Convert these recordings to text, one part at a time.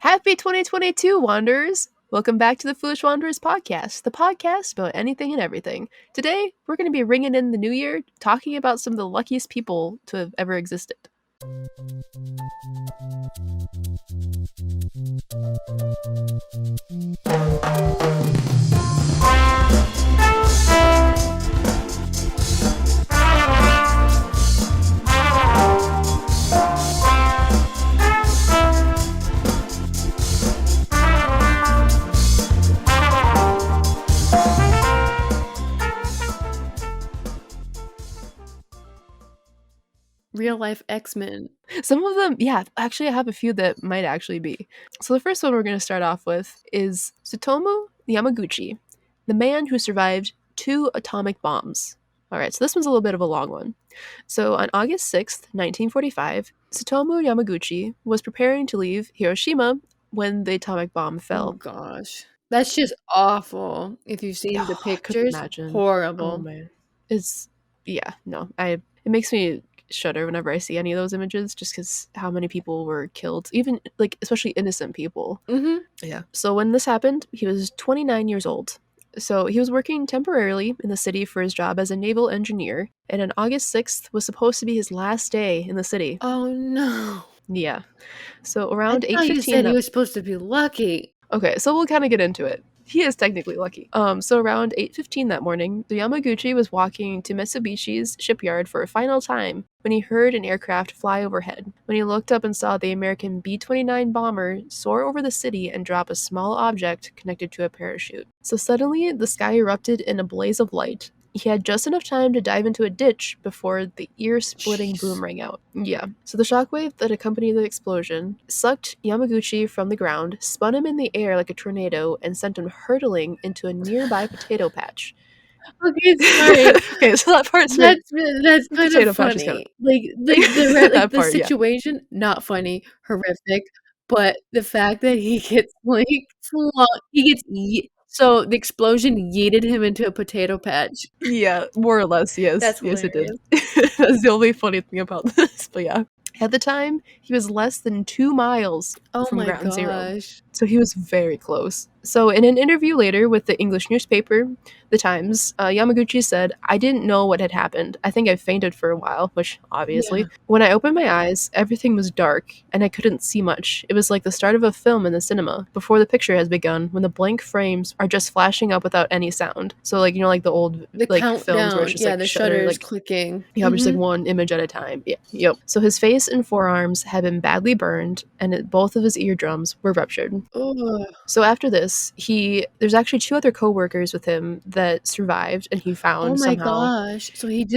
Happy 2022, Wanderers! Welcome back to the Foolish Wanderers podcast, the podcast about anything and everything. Today, we're going to be ringing in the new year, talking about some of the luckiest people to have ever existed. Real life X-Men. Some of them, yeah, actually I have a few that might actually be. So the first one we're going to start off with is Tsutomu Yamaguchi, the man who survived 2 atomic bombs. Alright, so this one's a little bit of a long one. So on August 6th, 1945, Tsutomu Yamaguchi was preparing to leave Hiroshima when the atomic bomb fell. Oh gosh. That's just awful. If you've seen the pictures, horrible. Oh man. It's, yeah, no. It makes me shudder whenever I see any of those images, just because how many people were killed, even like especially innocent people. Mm-hmm. Yeah. So when this happened, he was 29 years old. So he was working temporarily in the city for his job as a naval engineer, and on August 6th was supposed to be his last day in the city. Oh no. Yeah. So around 8:15, you said he was supposed to be lucky. Okay, so we'll kind of get into it. He is technically lucky. So around 8:15 that morning, the Yamaguchi was walking to Mitsubishi's shipyard for a final time when he heard an aircraft fly overhead. When he looked up and saw the American B-29 bomber soar over the city and drop a small object connected to a parachute. So suddenly, the sky erupted in a blaze of light. He had just enough time to dive into a ditch before the ear-splitting boom rang out. Yeah. So the shockwave that accompanied the explosion sucked Yamaguchi from the ground, spun him in the air like a tornado, and sent him hurtling into a nearby potato patch. Okay, sorry. Okay, so that part's that's kind of funny. The situation, not funny, horrific, but the fact that he gets so the explosion yeeted him into a potato patch. Yeah, more or less, yes. That's yes, it hilarious. did. That's the only funny thing about this, but yeah. At the time, he was less than 2 miles from ground zero. So he was very close. So in an interview later with the English newspaper, The Times, Yamaguchi said, "I didn't know what had happened. I think I fainted for a while," which obviously. Yeah. When I opened my eyes, everything was dark and I couldn't see much. It was like the start of a film in the cinema, before the picture has begun, when the blank frames are just flashing up without any sound. So like, you know, like the old films where it's just the shutter is clicking. Yeah, just like one image at a time. Yeah, yep. So his face and forearms had been badly burned and both of his eardrums were ruptured. Ugh. So after this, there's actually 2 other co-workers with him that survived, and he found somehow. Oh my gosh. So he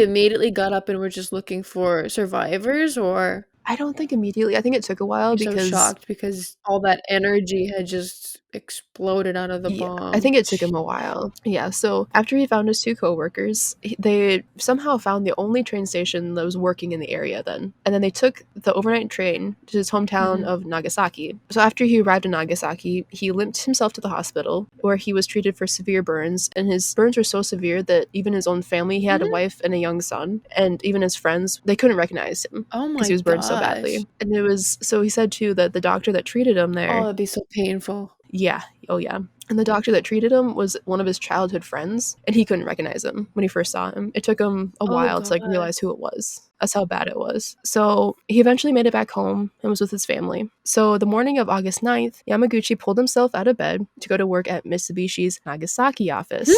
immediately got up and were just looking for survivors, or? I don't think immediately. I think it took a while because so shocked because all that energy had just exploded out of the bomb. I think it took him a while. Yeah, so after he found his 2 co-workers, they somehow found the only train station that was working in the area then. And then they took the overnight train to his hometown of Nagasaki. So after he arrived in Nagasaki, he limped himself to the hospital where he was treated for severe burns. And his burns were so severe that even his own family, he had a wife and a young son, and even his friends, they couldn't recognize him. Oh my gosh. Because he was burned so badly. And it was, so he said too that the doctor that treated him there. Oh, that'd be so painful. Yeah. Oh, yeah. And the doctor that treated him was one of his childhood friends, and he couldn't recognize him when he first saw him. It took him a while to realize who it was. That's how bad it was. So he eventually made it back home and was with his family. So the morning of August 9th, Yamaguchi pulled himself out of bed to go to work at Mitsubishi's Nagasaki office.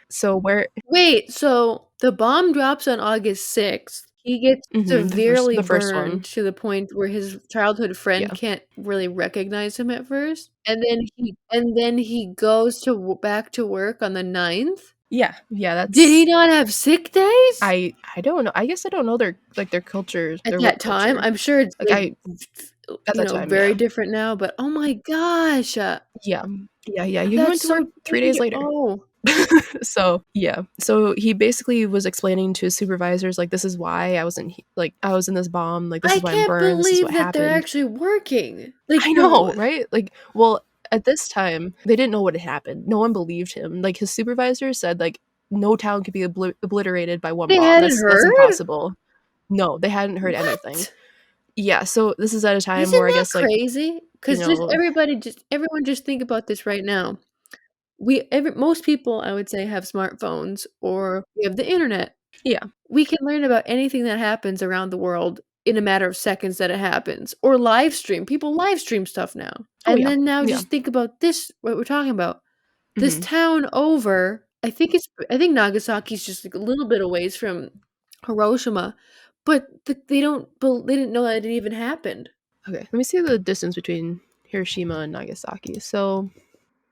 So the bomb drops on August 6th. He gets severely burned to the point where his childhood friend can't really recognize him at first, and then he goes back to work on the 9th. Yeah, that's. Did he not have sick days? I don't know. I guess I don't know their culture at that time. Culture. I'm sure it's very different now. But oh my gosh! Yeah. You went to work 3 days later. Oh. So he basically was explaining to his supervisors, like, this is why I was in this bomb, like, this is why I'm burned, this is what happened. I can't believe that they're actually working. I know, right? Like, well, at this time they didn't know what had happened. No one believed him. Like, his supervisor said, like, no town could be obliterated by one bomb. That's impossible. No, they hadn't heard anything. Yeah, so this is at a time Isn't where I that guess, like, crazy? you 'Cause know everyone just think about this right now. Most people, I would say, have smartphones or we have the internet. Yeah. We can learn about anything that happens around the world in a matter of seconds that it happens, or live stream. People live stream stuff now. Oh, And yeah. then now Yeah. just think about this, what we're talking about. This Mhm. town over, I think Nagasaki's just, like, a little bit a ways from Hiroshima, but they didn't know that it even happened. Okay, let me see the distance between Hiroshima and Nagasaki. So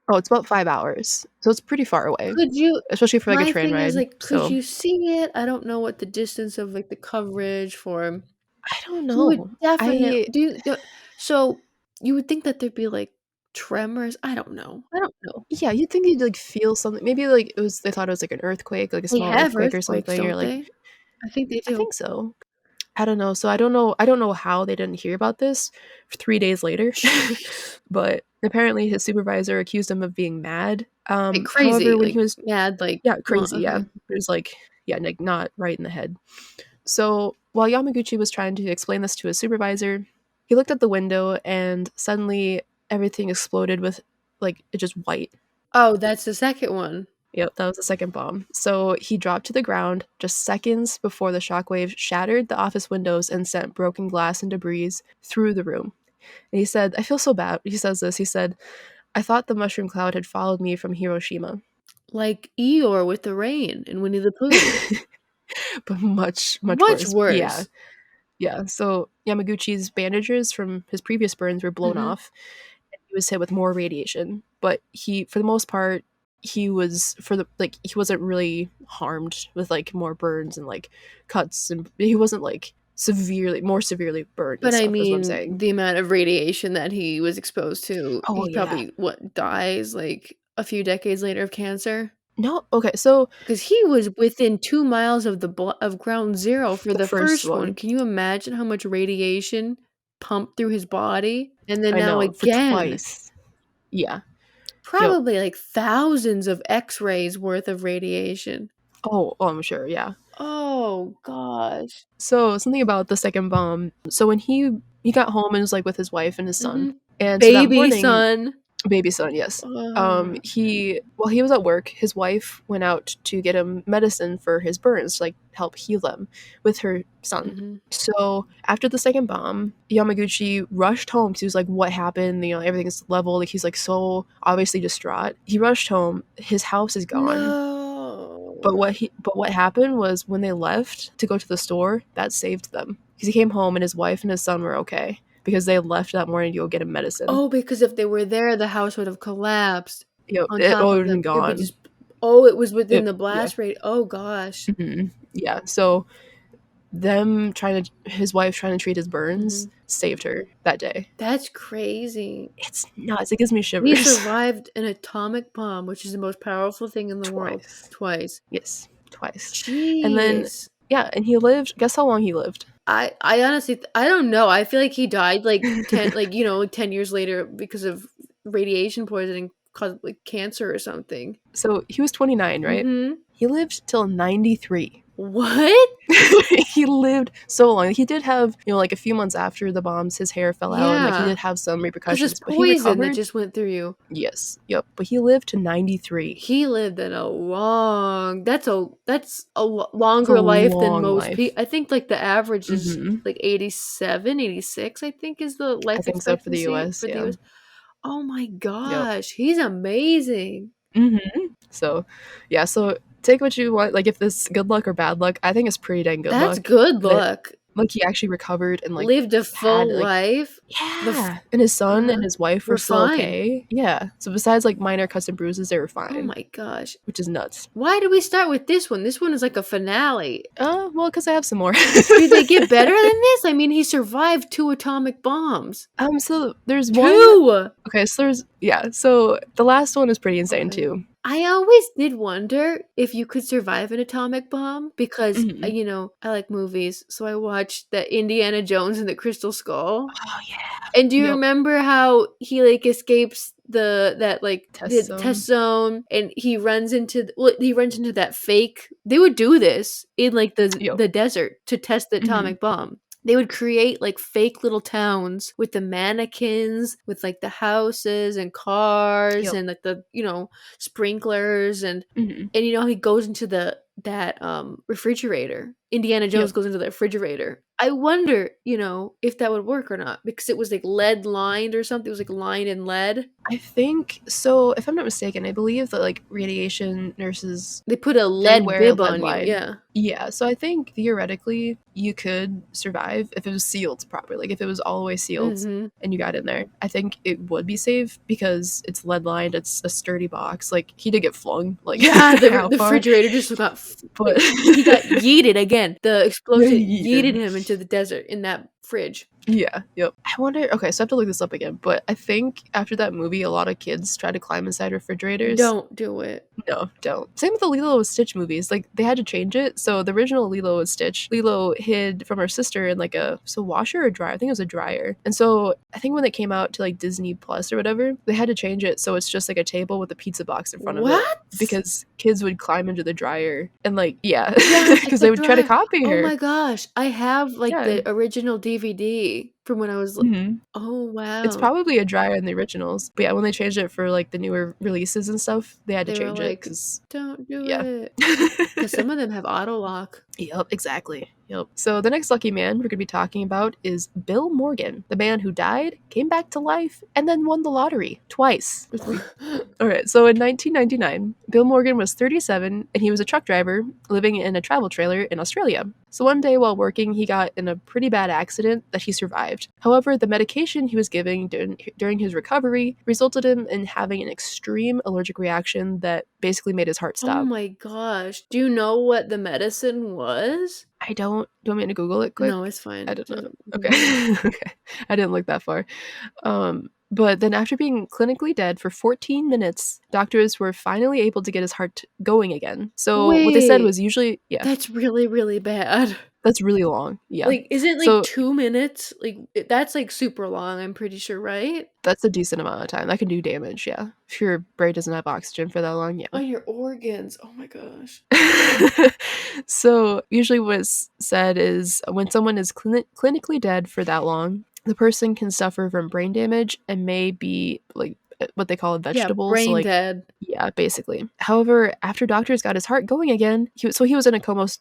oh, it's about 5 hours, so it's pretty far away, Could you especially for, like, a My train thing is, ride, like, could so you see it? I don't know what the distance of, like, the coverage for I don't you would know. definite I so, you would think that there'd be, like, tremors? I don't know. Yeah, you'd think you'd, like, feel something. Maybe, like, it was they thought it was, like, an earthquake, like a They small have earthquake or earthquakes, something, or, don't like they? I think they I do. think so. I don't know, so I don't know how they didn't hear about this 3 days later, Jeez. but apparently his supervisor accused him of being mad. Like, However, crazy, when he like, was mad, like, yeah, well, crazy, yeah. It was, like yeah, like, not right in the head. So, while Yamaguchi was trying to explain this to his supervisor, he looked at the window and suddenly everything exploded with, like, it just white. Oh, that's the second one. Yep, that was the second bomb. So he dropped to the ground just seconds before the shockwave shattered the office windows and sent broken glass and debris through the room. And he said, I feel so bad. He says this. He said, I thought the mushroom cloud had followed me from Hiroshima. Like Eeyore with the rain in Winnie the Pooh. But much, much Much worse. Yeah. worse. Yeah. So Yamaguchi's bandages from his previous burns were blown Mhm. off. He was hit with more radiation, but he for the most part he was for the like he wasn't really harmed with like more burns and like cuts, and he wasn't like more severely burned and But I stuff is what I'm mean, saying. the amount of radiation that he was exposed to, Oh he yeah. probably, dies, like, a few decades later of cancer? No, okay, so 'Cause he was within 2 miles of of ground zero for the the first first one. one, Can you imagine how much radiation pumped through his body? And then I now know, for again, twice. Yeah. Yep. probably, like, thousands of X-rays worth of radiation. Oh, I'm sure, yeah. Oh gosh. So something about the second bomb. So when he got home and was like with his wife and his son, Mhm. and so that Baby morning son. baby son, yes. Ugh. He while he was at work, his wife went out to get him medicine for his burns, like help heal them, with her son. Mhm. So after the second bomb, Yamaguchi rushed home because he was like, "What happened? You know, everything's level." Like he's like so obviously distraught. He rushed home. His house is gone. No. But what happened was when they left to go to the store, that saved them because he came home and his wife and his son were okay because they left that morning to go get him medicine. Oh, because if they were there, the house would have collapsed Yep, on it top would of have been them. It'd be gone. just Oh, it was within It the Yeah. blast rate. Oh gosh. Yeah, so his wife trying to treat his burns Mhm. saved her that day. That's crazy. It's nuts, it gives me He shivers. survived an atomic bomb, which is the most powerful thing in the world, Twice. twice. Yes, twice. And then Jeez. yeah, and he lived guess how long he lived? I honestly I don't know. I feel like he died, like, 10 like, 10 years later because of radiation poisoning caused, like, cancer or something. So, he was 29, right? Mhm. He lived till 93. What? He lived so long. He did have, like, a few months after the bombs, his hair fell out, and, like, he Yeah. did have some 'Cause it's repercussions, but he poison that recovered. just went through you. Yes, yep, but he lived to 93. He lived in a long that's a It's a longer life than long most life. people. I think, like, the average is, Mhm. like, 87, 86. I think is the I life think so for the expectancy US, for the yeah. US. Oh my Yep. gosh, he's amazing. So, yeah, so take what you want, like, if this good luck or bad luck, I think it's pretty dang good That's luck good that, luck. like, he actually recovered and, like, Lived a had, full like life. The f yeah, and his son and his wife were We're still fine. okay. Yeah, so besides, like, minor cuts and bruises, they were Oh fine, my gosh. which is nuts. Why did we start with this one? This one is like a finale. Well, because I have some more. Do they get better than this? I mean, he survived 2 atomic bombs. So there's one 2! okay, so there's yeah, so the last one is pretty insane Okay. too. I always did wonder if you could survive an atomic bomb because, Mhm. I like movies, so I watched the Indiana Jones and the Crystal Skull. Oh, yeah. And do you Yep. remember how he, like, escapes Test the test zone. zone and he runs into that fake they would do this in, like, Yep. the desert to test the Mhm. atomic bomb. they would create like fake little towns with the mannequins, with like the houses and cars and like the, sprinklers and he goes into that refrigerator. Indiana Jones goes into the refrigerator. I wonder, if that would work or not, because it was like lead lined or something. It was like lined in lead. I think so. If I'm not mistaken, I believe that like radiation nurses, they put a lead bib on you. Yeah. Yeah. So I think theoretically you could survive if it was sealed properly. Like if it was all the way sealed and you got in there, I think it would be safe because it's lead lined. It's a sturdy box. Like he did get flung. Like the refrigerator just got. But he got yeeted again. The explosion yeeted him into the desert in that fridge. Yeah, yep. I wonder, okay, so I have to look this up again, but I think after that movie, a lot of kids try to climb inside refrigeraters. Don't do it. No, don't. Same with the Lilo and Stitch movies. Like, they had to change it. So the original Lilo and Stitch, Lilo hid from her sister in like a washer or dryer? I think it was a dryer. And so I think when they came out to like Disney Plus or whatever, they had to change it so it's just like a table with a pizza box in front of it. Because kids would climb into the dryer and like, because they would try to copy her. Oh my gosh. I have like the original DVD from when I was oh wow. It's probably a dryer in the originals. But yeah, when they changed it for like the newer releases and stuff, they had to change it. Don't do it. Because some of them have auto lock. Yep, exactly. Yep. So the next lucky man we're going to be talking about is Bill Morgan, the man who died, came back to life, and then won the lottery twice. All right. So in 1999, Bill Morgan was 37, and he was a truck driver living in a travel trailer in Australia. So one day while working, he got in a pretty bad accident that he survived. However, the medication he was giving during his recovery resulted in having an extreme allergic reaction that basically made his heart stop. Oh my gosh. Do you know what the medicine was? I don't. Do you want me to Google it quick? No, it's fine. I don't know. Okay. Okay. I didn't look that far. But then after being clinically dead for 14 minutes, doctors were finally able to get his heart going again. So what they said was usually, That's really, really bad. That's really long. Yeah. Like, isn't like 2 minutes? Like, that's like super long, I'm pretty sure, right? That's a decent amount of time. That can do damage, yeah. If your brain doesn't have oxygen for that long, yeah. On your organs. Oh my gosh. So usually what's said is when someone is clinically dead for that long, the person can suffer from brain damage and may be like what they call a vegetable. Brain dead. Yeah, basically. However, after doctors got his heart going again, he was in a comatose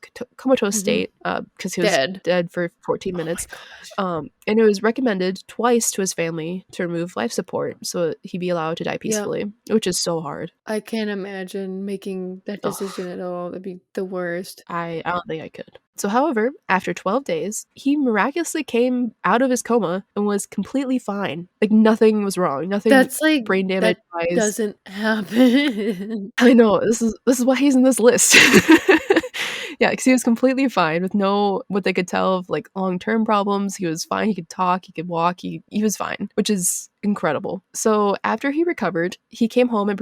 state because he was dead for 14 minutes. And it was recommended twice to his family to remove life support so he'd be allowed to die peacefully, which is so hard. I can't imagine making that decision at all. That'd be the worst. I don't think I could. So, however, after 12 days, he miraculously came out of his coma and was completely fine. Like, nothing was wrong. Nothing. That's like brain damage. That doesn't happen. I know. This is why he's in this list. Yeah, because he was completely fine with what they could tell of like long-term problems. He was fine. He could talk. He could walk. He was fine, which is incredible. So after he recovered, he came home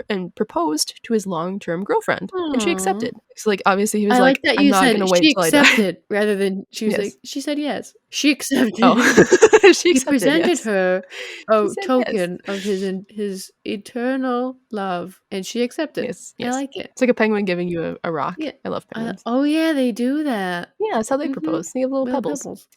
and proposed to his long-term girlfriend, and she accepted. So like obviously he was like that I'm not going to wait till I die. She accepted rather than she was like she said yes. She accepted. She accepted, he presented yes. her a token of his eternal love, and she accepted. Yes. I like it. It's like a penguin giving you a rock. Yeah. I love penguins. Oh yeah, they do that. Yeah, that's how they propose. They have little pebbles.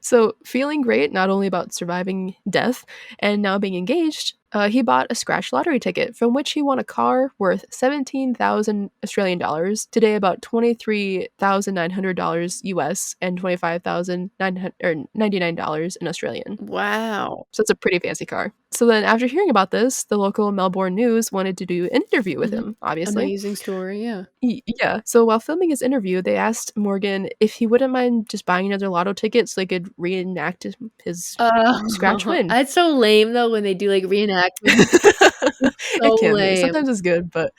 So feeling great, not only about surviving death and now being engaged, he bought a scratch lottery ticket from which he won a car worth 17,000 Australian dollars, today about $23,900 US and $25,999 in Australian. Wow. So it's a pretty fancy car. So then after hearing about this, the local Melbourne News wanted to do an interview with him, obviously. Amazing story, yeah. Yeah. So while filming his interview, they asked Morgan if he wouldn't mind just buying another lotto ticket so they could reenact his scratch win. That's so lame, though, when they do like reenactments. It can be. Sometimes it's good, but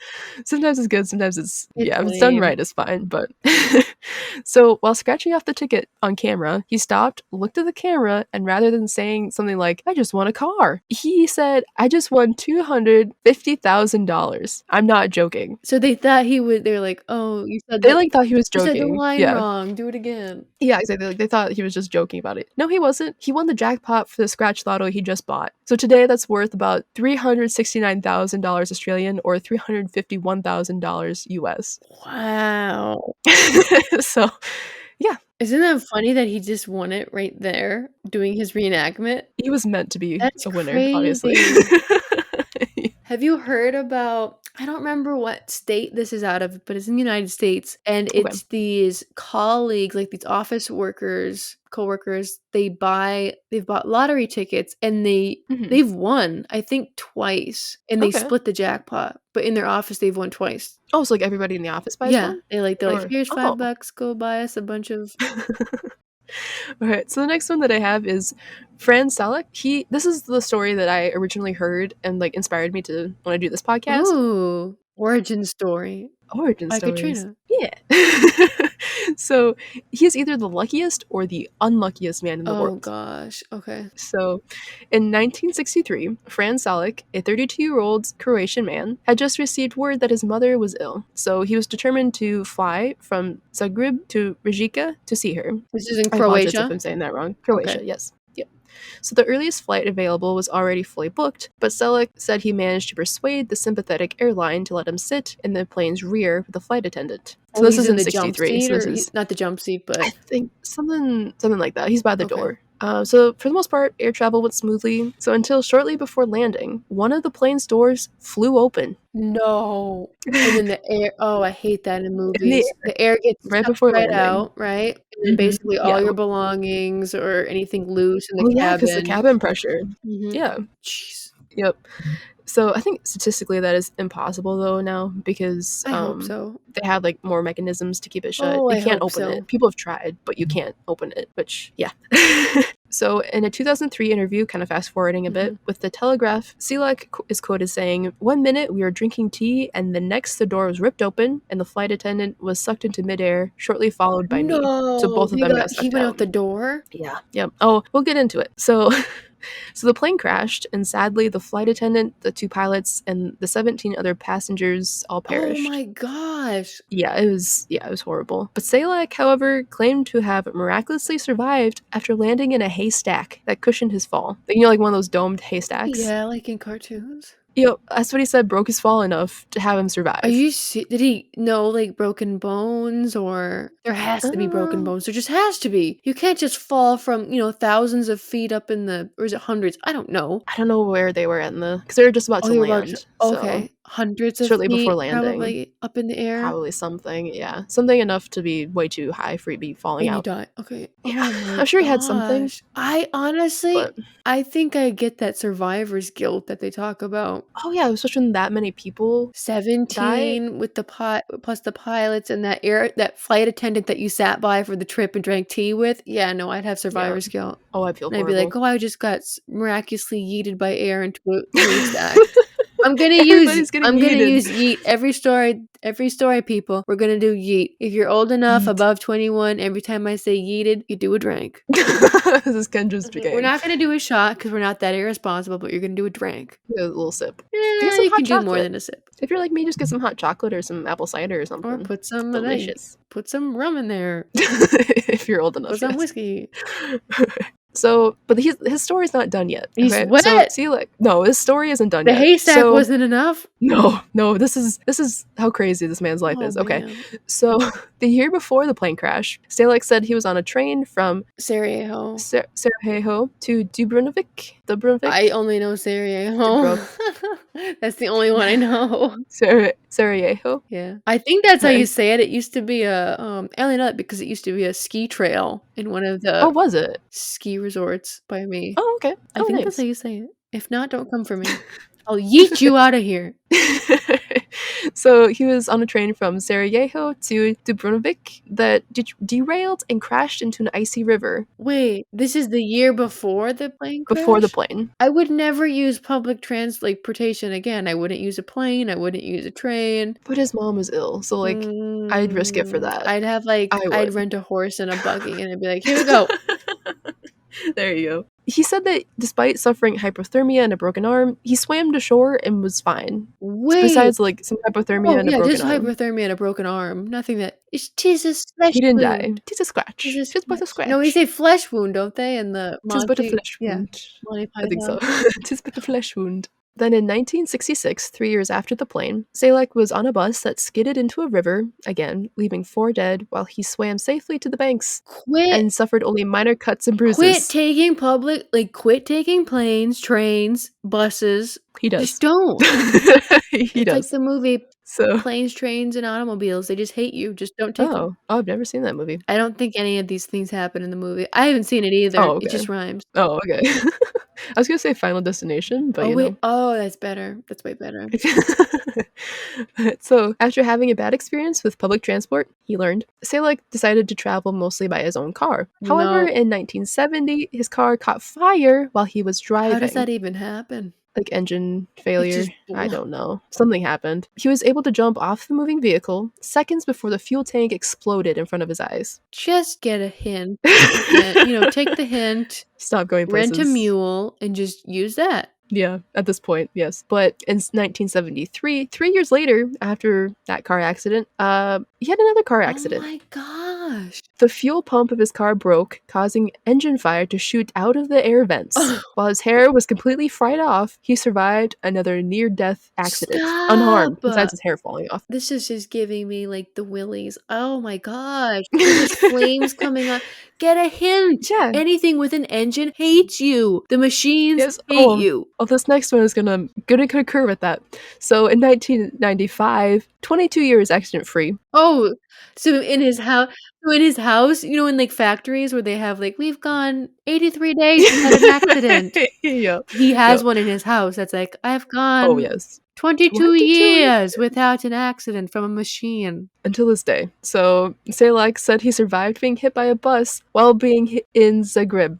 sometimes it's good. Sometimes it's if it's done right, it's fine. But so while scratching off the ticket on camera, he stopped, looked at the camera, and rather than saying something like, "I just won a car," he said, "I just won $250,000. I'm not joking." So they thought he would. They're like, "Oh, you said." They thought he was joking. You said the line wrong. Do it again. Yeah, exactly. Like, they thought he was just joking about it. No, he wasn't. He won the jackpot for the scratch lotto he just bought. So today, that's worth about $369,000 Australian or $351,000 US. Wow. So, yeah. Isn't that funny that he just won it right there, doing his reenactment? He was meant to be That's a winner, obviously. crazy. Have you heard about I don't remember what state this is out of, but it's in the United States, and Okay. it's these colleagues, like these office workers, coworkers, they've bought lottery tickets and they've won, I think twice, and they Okay. split the jackpot, but in their office they've won twice. Oh, so, like, everybody in the office buys Yeah, one? they're like, Or "Here's oh. $5, go buy us a bunch of" Alright, so the next one that I have is Fran Salek. This is the story that I originally heard and, like, inspired me to wanna do this podcast. Ooh, origin story Origin by stories. Katrina. Yeah. So, he's either the luckiest or the unluckiest man in the Oh world. gosh, okay. So, in 1963, Fran Salek, a 32-year-old Croatian man, had just received word that his mother was ill. So, he was determined to fly from Zagreb to Rijeka to see her. This is in I apologize if Croatia? I'm saying that wrong. Croatia, Okay. yes. Yep. So the earliest flight available was already fully booked, but Selleck said he managed to persuade the sympathetic airline to let him sit in the plane's rear with the flight attendant. So this he's is in in the jump 63. seat, So this or is, not the jump seat, I but think, something like that. He's by the okay. door. So for the most part, air travel went smoothly. So until shortly before landing, one of the plane's doors flew open. No. And then the air I hate that in In the movies. The air gets right sucked before right landing. out, right? And then basically Yeah. all your belongings or anything loose in the Oh yeah, because the cabin. cabin pressure. Mhm. Yeah. Jeez. Yep. So I think statistically that is impossible though now because I hope so. they have like more mechanisms to keep it shut. Oh, You I can't hope open so. it. People have tried, but you can't open it, which yeah. So in a 2003 interview, kind of fast forwarding a bit, with the Telegraph, Selak is quoted saying, "One minute we were drinking tea and the next the door was ripped open and the flight attendant was sucked into midair, shortly followed by me." So No, both of them got he sucked went out. out the door? Yeah. Yep. Oh, we'll get into it. So so the plane crashed, and sadly, the flight attendant, the 2 pilots, and the 17 other passengers all Oh perished. my gosh. Yeah, it was horrible. But Salek, however, claimed to have miraculously survived after landing in a haystack that cushioned his fall. Like, you know, like one of those domed haystacks? Yeah, like in cartoons. You know, that's what he said broke his fall enough to have him survive. Are you did he know, like, broken bones, or there has to be broken bones? There just has to be. You can't just fall from, thousands of feet up in the or is it hundreds? I don't know. I don't know where they were at because they were just about Oh, to they were about land. okay. Hundreds of Shortly before feet landing. probably up in the air, Probably something, yeah. Something enough to be way too high for you to be falling and you out. die. Okay. Yeah, Oh my I'm sure he had something, gosh. I honestly but I think I get that survivor's guilt that they talk about. oh yeah, especially when that many people die. 17 with the plus the pilots and that flight attendant that you sat by for the trip and drank tea with. Yeah, no, I'd have Yeah. survivor's guilt. Oh, I'd feel And I'd be horrible. like, "Oh, I just got miraculously yeeted by air into a haystack." I'm gonna Everybody's getting use yeeted. yeet every story, people. We're gonna do yeet. If you're old enough, Yeet. above 21, every time I say yeeted, you do a drink. This is Kendra's We're game. not gonna do a shot because we're not that irresponsible, but you're gonna do a drink. A little sip. Yeah, Get some you hot can do more chocolate. than a sip. If you're like me, just get some hot chocolate or some apple cider or something. Or put some delicious. put some rum in there. If you're old enough. Put some yes. whiskey. So, but his story's not done yet. He's Okay? what? So, see, like, no, his story isn't done The yet. haystack So, wasn't enough? no, this is how crazy this man's life Oh, is. Okay. man. So, the year before the plane crash, Stalek said he was on a train from Sarajevo. Sarajevo to Dubrovnik. I only know Sarajevo. That's the only one I know. Sarajevo. Yeah. I think that's how Okay. you say it. It used to be I only know that because it used to be a ski trail in one of Oh, the was it? ski resorts by me. Oh, okay. I Oh, think that's how nice. you say it. If not, don't come for me. I'll yeet you out of here. So he was on a train from Sarajevo to Dubrovnik that derailed and crashed into an icy river. Wait, this is the year before the plane crash? Before the plane. I would never use public transportation again. I wouldn't use a plane. I wouldn't use a train. But his mom was ill, so like I'd risk it for that. I'd have I I'd would. rent a horse and a buggy and I'd be like, here we go. There you go. He said that despite suffering hypothermia and a broken arm, he swam to shore and was fine. Wait. Besides like some hypothermia and a broken just arm. hypothermia and a broken arm. Nothing that tis a flesh He didn't wound. die. Tis a scratch. Tis but a scratch. No, we say flesh wound, don't they? In the Tis but a Monty, flesh wound. Monty I think so. Python. Tis but a flesh wound. Then in 1966, 3 years after the plane, Salek was on a bus that skidded into a river, again, leaving 4 dead while he swam safely to the banks and suffered only minor cuts and bruises. Quit taking planes, trains, buses. He does. Just don't. It's like the movie So Planes, Trains, and Automobiles. They just hate you. Just don't take them. Oh, I've never seen that movie. I don't think any of these things happen in the movie. I haven't seen it either. Oh, okay. It just rhymes. Oh, okay. I was gonna say Final Destination, but oh, wait. Oh, that's better. That's way better. So, after having a bad experience with public transport, he learned, Salek decided to travel mostly by his own car. However, in 1970, his car caught fire while he was driving. How does that even happen? Like engine failure. I don't know. Something happened. He was able to jump off the moving vehicle seconds before the fuel tank exploded in front of his eyes. Just get a hint. Take the hint. Stop going places. Rent a mule and just use that. Yeah, at this point, yes. But in 1973, 3 years later, after that car accident, he had another car accident. Oh my gosh. The fuel pump of his car broke, causing engine fire to shoot out of the air vents. While his hair was completely fried off, he survived another near-death accident, unharmed, besides his hair falling off. This is just giving me, like, the willies. Oh my gosh. There's flames coming up. Get a hint. Yeah. Anything with an engine hates you. The machines hate you. Oh, this next one is gonna concur with that. So in 1995, 22 years accident-free. Oh, so in his house, in like factories where they have like, we've gone 83 days without an accident. Yeah. He has one in his house that's like, I've gone 22 years without an accident from a machine. Until this day. So, Salek said he survived being hit by a bus while being in Zagreb.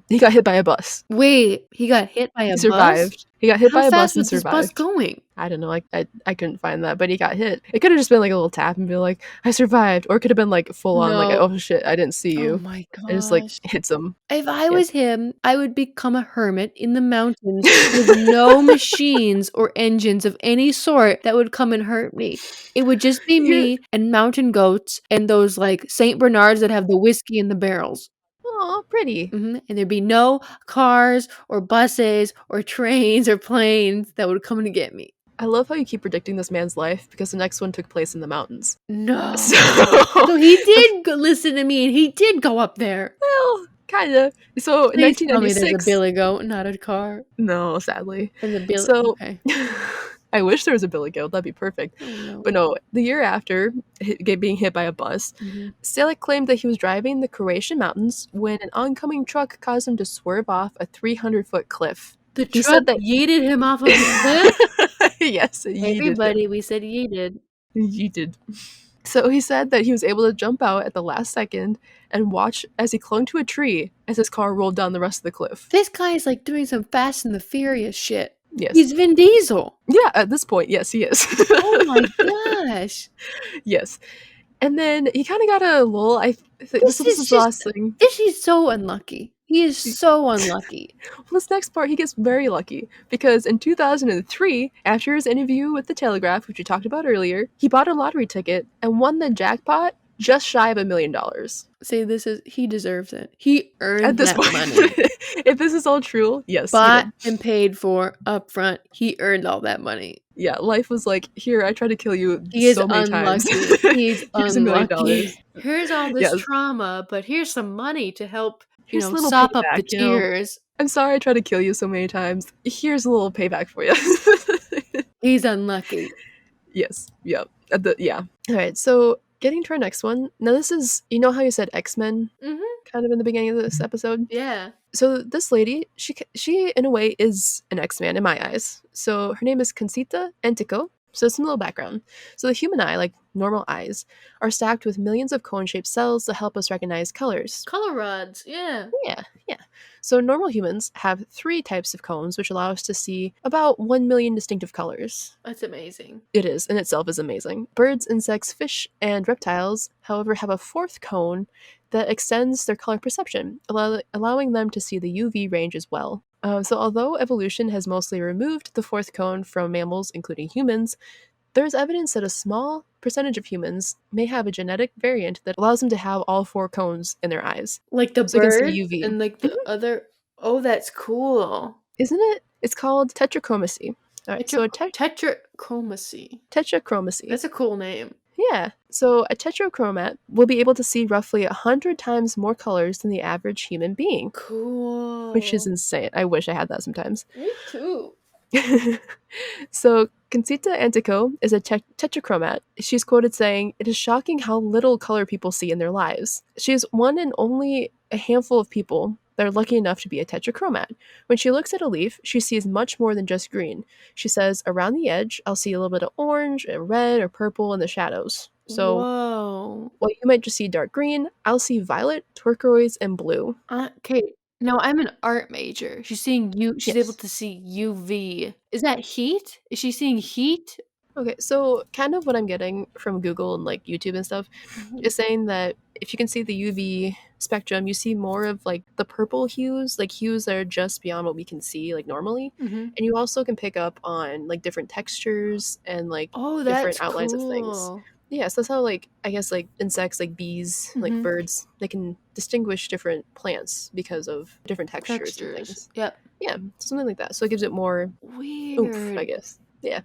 He got hit by a bus. Wait, he got hit by a bus? He survived. He got hit by a bus and survived. How fast was this bus going? I don't know. I couldn't find that, but he got hit. It could have just been like a little tap and be like, I survived. Or it could have been like full on, like, oh shit, I didn't see you. Oh my gosh. It just like hits him. If I was him, I would become a hermit in the mountains with no machines or engines of any sort that would come and hurt me. It would just be me and mountain goats and those like St. Bernards that have the whiskey in the barrels. Oh, pretty. Mm-hmm. And there'd be no cars or buses or trains or planes that would come to get me. I love how you keep predicting this man's life because the next one took place in the mountains. No. So he did listen to me and he did go up there. Well, kind of. So in 1996. Tell me there's a billy goat, not a car. No, sadly. And the billy. So, okay. I wish there was a billy goat. That'd be perfect. Oh, no. But no, the year after being hit by a bus, Salek claimed that he was driving the Croatian mountains when an oncoming truck caused him to swerve off a 300-foot cliff. The truck said that yeeted him off of the cliff? Yes, it yeeted Everybody, him. We said yeeted. Yeeted. So he said that he was able to jump out at the last second and watch as he clung to a tree as his car rolled down the rest of the cliff. This guy is like doing some Fast and the Furious shit. Yes. He's Vin Diesel. Yeah, at this point, yes, he is. Oh my gosh. Yes. And then he kind of got a lull. I think this is the last thing. He's so unlucky. He is so unlucky. Well, this next part, he gets very lucky because in 2003, after his interview with The Telegraph, which we talked about earlier, he bought a lottery ticket and won the jackpot just shy of $1 million. See, he deserves it. He earned that money. If this is all true, yes. Bought and paid for up front. He earned all that money. Yeah, life was like, here, I tried to kill you so many times. He's Here's unlucky. $1 million. Here's all this trauma, but here's some money to help, here's a little sop payback, up the tears. I'm sorry I tried to kill you so many times. Here's a little payback for you. He's unlucky. Yes. Yeah. Yeah. All right. So getting to our next one. Now this is, you know how you said X-Men kind of in the beginning of this episode? Yeah. So this lady, she in a way is an X-Man in my eyes. So her name is Concita Antico. So some little background. So the human eye, like normal eyes, are stacked with millions of cone-shaped cells that help us recognize colors. Color rods, yeah. Yeah. So normal humans have 3 types of cones, which allow us to see about 1 million distinctive colors. That's amazing. It is, in itself is amazing. Birds, insects, fish, and reptiles, however, have a 4th cone that extends their color perception, allowing them to see the UV range as well. So although evolution has mostly removed the 4th cone from mammals, including humans, there's evidence that a small percentage of humans may have a genetic variant that allows them to have all 4 cones in their eyes. Like the bird UV. And like the other... Oh, that's cool. Isn't it? It's called tetrachromacy. All right, so tetrachromacy. Tetrachromacy. That's a cool name. Yeah. So a tetrachromat will be able to see roughly 100 times more colors than the average human being. Cool. Which is insane. I wish I had that sometimes. Me too. So Concita Antico is a tetrachromat. She's quoted saying, "It is shocking how little color people see in their lives." She is one and only a handful of people that are lucky enough to be a tetrachromat. When she looks at a leaf, she sees much more than just green. She says, "Around the edge, I'll see a little bit of orange, red, or purple in the shadows." So whoa. While you might just see dark green, I'll see violet, turquoise, and blue. Okay. No, I'm an art major. She's seeing she's able Yes. to see UV. Is that heat? Is she seeing heat? Okay, so kind of what I'm getting from Google and like YouTube and stuff is saying that if you can see the UV spectrum, you see more of like the purple hues, like hues that are just beyond what we can see like normally. And you also can pick up on like different textures and like different outlines of things. Yeah, so that's how like I guess like insects like bees, like birds, they can distinguish different plants because of different textures. And things. Yep. Yeah, something like that. So it gives it more oomph, I guess. Yeah.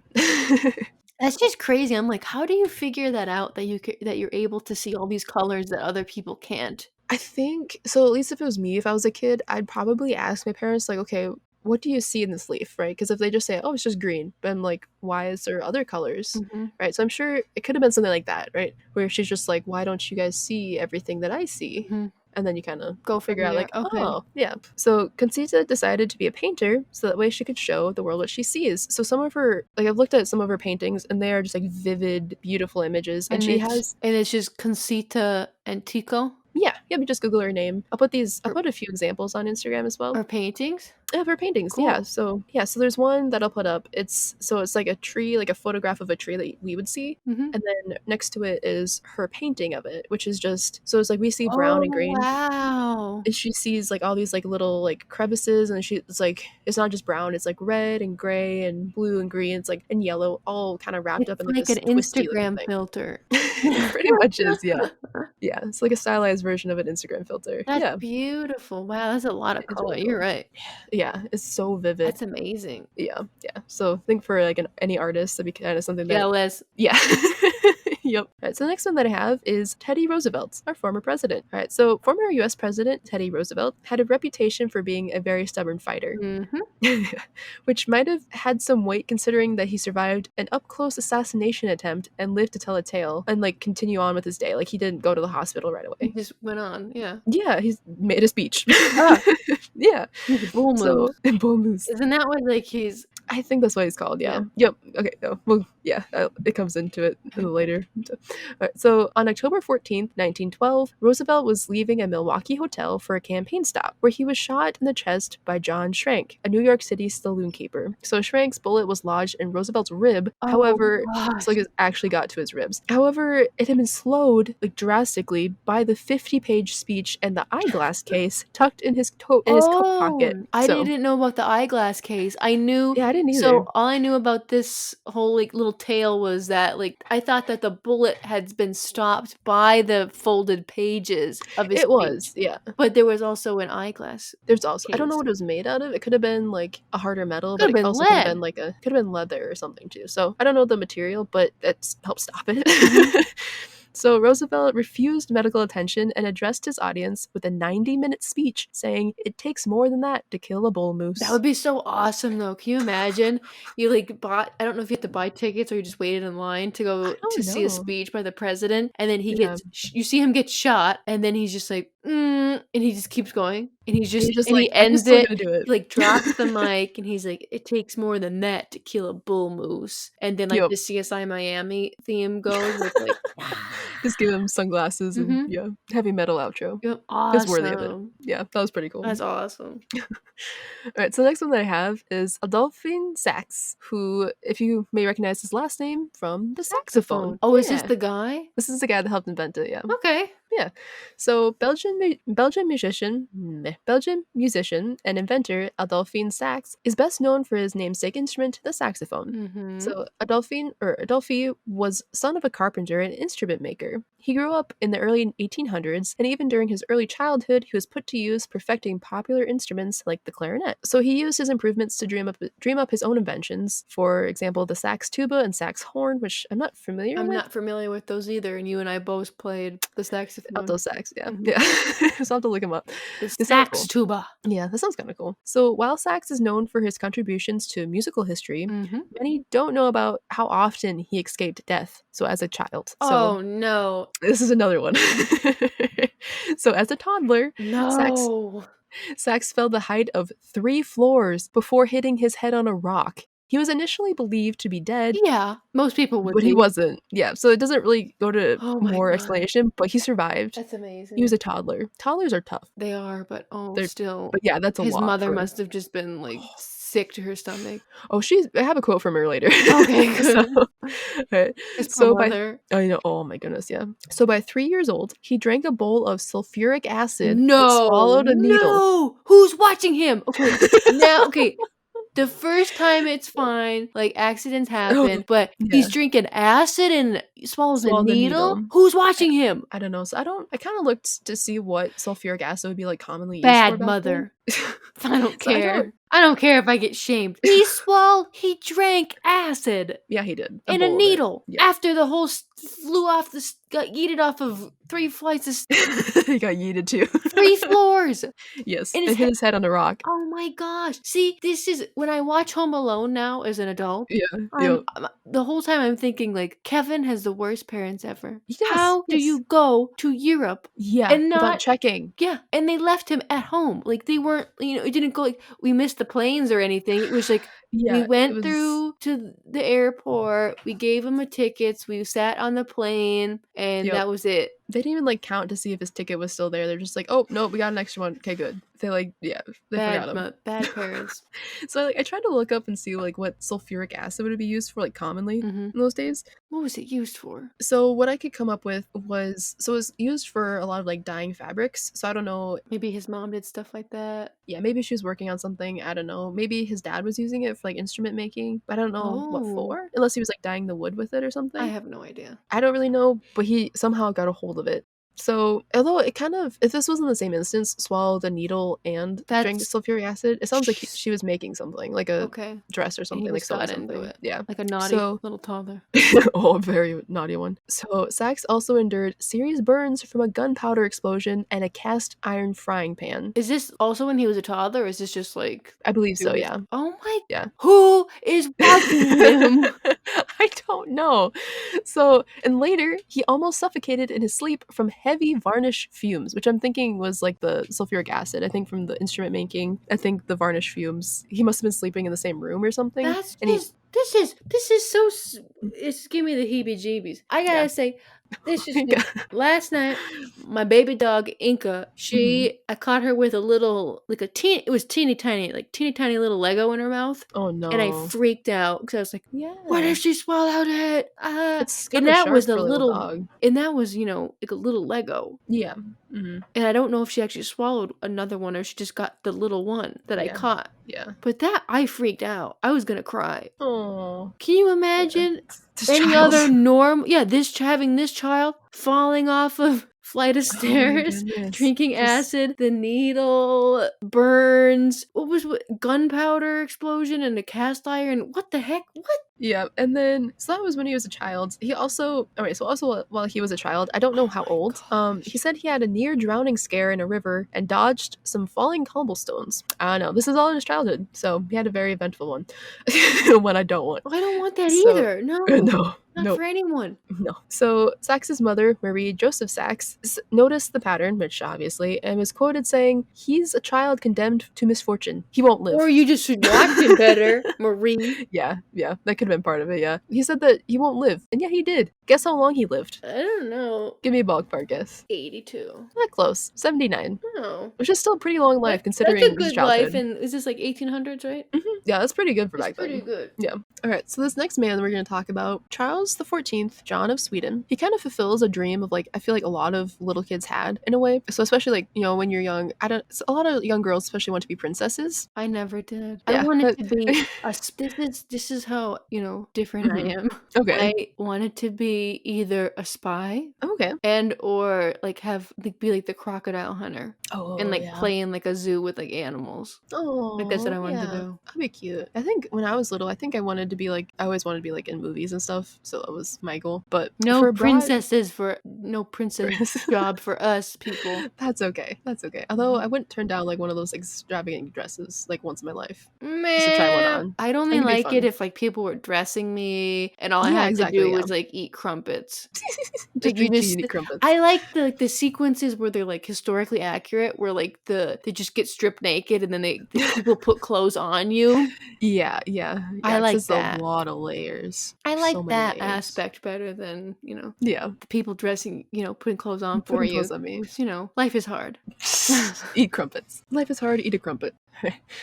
That's just crazy. I'm like, how do you figure that out that you're able to see all these colors that other people can't? I think so. At least if it was me, if I was a kid, I'd probably ask my parents, like, okay, what do you see in this leaf, right? Because if they just say, oh, it's just green, but I'm like, why is there other colors, right? So I'm sure it could have been something like that, right? Where she's just like, why don't you guys see everything that I see? And then you kind of go figure out, like, oh, yeah. So Concita decided to be a painter so that way she could show the world what she sees. So some of her, like, I've looked at some of her paintings and they are just like vivid, beautiful images. And she has. And it's just Concita Antico? Yeah, but just Google her name. I'll put a few examples on Instagram as well. Or paintings? Yeah, for paintings. Cool. Yeah. So there's one that I'll put up. It's like a tree, like a photograph of a tree that we would see. And then next to it is her painting of it, which is just, so it's like we see brown and green. Wow. And she sees like all these like little like crevices, and it's like, it's not just brown, it's like red and gray and blue and green. It's like, and yellow, all kind of wrapped up in like this an twisty Instagram filter. It pretty much is, yeah. Yeah, it's like a stylized version of an Instagram filter. That's beautiful. Wow, that's a lot of color. You're right. Yeah, it's so vivid. That's amazing. Yeah. So I think for like any artist, that'd be kind of something that. Yeah, Liz. Yeah. Yep. All right, so the next one that I have is Teddy Roosevelt, our former president. All right, so former U.S. President Teddy Roosevelt had a reputation for being a very stubborn fighter, which might have had some weight considering that he survived an up-close assassination attempt and lived to tell a tale and like continue on with his day. Like he didn't go to the hospital right away. He just went on, yeah. Yeah, he's made a speech. Yeah. Bull moose. Bull moose. Isn't that what like he's... I think that's what he's called, yeah. Yep. Okay, no. Well, yeah, it comes into it a little later. All right, so on October 14th, 1912, Roosevelt was leaving a Milwaukee hotel for a campaign stop where he was shot in the chest by John Schrank, a New York City saloon keeper. So Schrank's bullet was lodged in Roosevelt's rib. However, so like it actually got to his ribs. However, it had been slowed like drastically by the 50-page speech and the eyeglass case tucked in his coat pocket. I didn't know about the eyeglass case. I knew. Yeah, I didn't either. So all I knew about this whole like little tale was that like I thought that the bullet had been stopped by the folded pages of his speech. It was, yeah. But there was also an eyeglass. There's also, I don't know what it was made out of. It could have been like a harder metal, but it also could have been like could have been leather or something too. So I don't know the material, but that helped stop it. So Roosevelt refused medical attention and addressed his audience with a 90-minute speech saying, "It takes more than that to kill a bull moose." That would be so awesome, though. Can you imagine? You like bought, I don't know if you have to buy tickets or you just waited in line to go to see a speech by the president, and then you see him get shot, and then he's just like, and he just keeps going, and he's just and like, he ends it, like drops the mic, and he's like, "It takes more than that to kill a bull moose," and then like the CSI Miami theme goes with like. Just give him sunglasses and heavy metal outro. Yep. Awesome. It's worthy of it. Yeah, that was pretty cool. That's awesome. All right, so the next one that I have is Dolphin Sax, who, if you may recognize his last name from the saxophone. Oh, is this the guy? This is the guy that helped invent it, yeah. Okay. Yeah. So Belgian musician and inventor Dolphin Sax is best known for his namesake instrument, the saxophone. So Adolphe was son of a carpenter and instrument maker. He grew up in the early 1800s, and even during his early childhood, he was put to use perfecting popular instruments like the clarinet. So he used his improvements to dream up his own inventions. For example, the sax tuba and sax horn, which I'm not familiar with. I'm not familiar with those either, and you and I both played the saxophone. Alto sax, yeah. Yeah. So I'll have to look him up. The sax tuba. Yeah, that sounds kind of cool. So while Sax is known for his contributions to musical history, many don't know about how often he escaped death. So as a child. Oh, no. This is another one. So as a toddler, no. Sax fell the height of 3 floors before hitting his head on a rock. He was initially believed to be dead. Yeah, most people would But be. he wasn't. Yeah, so it doesn't really go to more God. explanation, but he survived. That's amazing. He was a toddler. Toddlers are tough. They are, but still. But yeah, that's a lot. His mother must have just been like sick to her stomach. Oh, I have a quote from her later. Okay, good. Mother. I know. Oh my goodness, yeah. So by 3 years old, he drank a bowl of sulfuric acid and swallowed a needle. No! Who's watching him? Okay, now, okay. The first time it's fine, like accidents happen, but he's drinking acid and swallows a needle? Who's watching him? I don't know. So I kind of looked to see what sulfuric acid would be like commonly used Bad for. Bad mother. I don't care. I don't care if I get shamed. He drank acid. Yeah, he did. And a needle. After the whole flew off got yeeted off of 3 flights of he got yeeted too. 3 floors. Yes. And hit his head on a rock. Oh my gosh. See, this is when I watch Home Alone now as an adult. Yeah. The whole time I'm thinking like Kevin has the worst parents ever. Yes, How do you go to Europe? Yeah. And without checking. Yeah. And they left him at home. Like they weren't, it didn't go like we missed the planes or anything. It was like we went through to the airport, we gave him tickets, we sat on the plane, and that was it. They didn't even count to see if his ticket was still there. They're just like, oh no, we got an extra one. Okay, good. They forgot him. Bad parents. So I tried to look up and see what sulfuric acid would be used for commonly in those days. What was it used for? So what I could come up with was it was used for a lot of dyeing fabrics. So I don't know. Maybe his mom did stuff like that. Yeah, maybe she was working on something. I don't know. Maybe his dad was using it for instrument making, but I don't know what for. Unless he was dyeing the wood with it or something. I have no idea. I don't really know, but he somehow got a hold of it. So, although it kind of, if this was in the same instance, swallowed a needle and drank sulfuric acid, it sounds like she was making something, like a dress or something, like sewing something. It. Yeah. Like a naughty little toddler. Oh, a very naughty one. So, Sax also endured serious burns from a gunpowder explosion and a cast iron frying pan. Is this also when he was a toddler, or is this just I believe so, yeah. Oh my... Yeah. Who is watching him? I don't know. So, and later, he almost suffocated in his sleep from heavy varnish fumes, which I'm thinking was the sulfuric acid. I think from the instrument making, I think the varnish fumes. He must have been sleeping in the same room or something. This is so. It's giving me the heebie-jeebies. I gotta say, this is last night. My baby dog Inca. I caught her with a little, it was teeny tiny little Lego in her mouth. Oh no! And I freaked out because I was like, "What if she swallowed it?" It's and that was a little dog. And that was like a little Lego. Yeah. Mm-hmm. And I don't know if she actually swallowed another one or she just got the little one that I caught. Yeah. But I freaked out. I was gonna cry. Oh. Can you imagine other having this child falling off of flight of stairs, drinking acid, the needle, burns, gunpowder explosion and a cast iron. What the heck? What? Yeah, and then so that was when he was a child. He also while he was a child, I don't know how old. He said he had a near drowning scare in a river and dodged some falling cobblestones. I don't know. This is all in his childhood, so he had a very eventful one. One I don't want. I don't want that either. No. No. Not for anyone. No. So Sax's mother, Marie Joseph Sax, noticed the pattern, which obviously, and was quoted saying, "He's a child condemned to misfortune. He won't live." Or you just should watch him better, Marie. Yeah, that could have been part of it, yeah. He said that he won't live, and yeah, he did. Guess how long he lived? I don't know. Give me a ballpark guess. 82. Not close. 79. Oh. Which is still a pretty long life, considering his childhood. That's a good life, and is this 1800s, right? Mm-hmm. Yeah, that's pretty good for back then. Pretty good. Yeah. Alright, so this next man we're going to talk about, Charles Charles XIV, John of Sweden, he kind of fulfills a dream of like I feel like a lot of little kids had in a way. So especially like when you're young, a lot of young girls especially want to be princesses. I never did. Yeah, I wanted to be this is how different I am. Okay. I wanted to be either a spy, Okay, and or like be like the crocodile hunter. And like yeah. play in like a zoo with like animals. Like that's what I wanted to Yeah, do. that'd be cute. I think when I was little, I think I wanted to be like I always wanted to be like in movies and stuff, so that was my goal. But No for princess job for us people. That's okay. Although I wouldn't turn down like one of those extravagant dresses like once in my life. Just to try one Man, on. I'd only like it if like people were dressing me and all I Yeah, had to exactly, do yeah. was like eat crumpets. Just Like you eat just unique crumpets. I like the sequences where they're like historically accurate, where like they just get stripped naked and then the people put clothes on you. Yeah. I 'Cause like it's a that. lot of layers. I There's so like many that layers. aspect better than, Yeah. the people dressing, putting clothes on for Putting you. clothes on me. 'Cause, life is hard. Eat crumpets. Life is hard, eat a crumpet.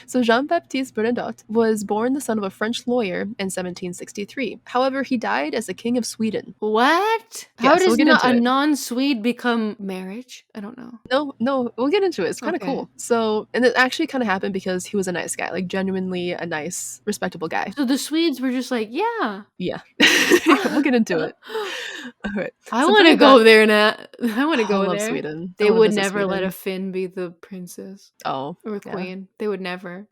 So Jean-Baptiste Bernadotte was born the son of a French lawyer in 1763. However, he died as a king of Sweden. What? Yeah, How so we'll does get not into a it. non-Swede become marriage? I don't know. No, we'll get into it. It's kind of Okay. cool. So, and it actually kind of happened because he was a nice guy, like genuinely a nice, respectable guy. So the Swedes were just like, yeah. Yeah. We'll get into it. All right. I So want to Bernadotte, go there now. I want to I go love there. Sweden. I They want to would visit never let a Sweden. Finn be the princess Oh, or yeah. queen. They would never.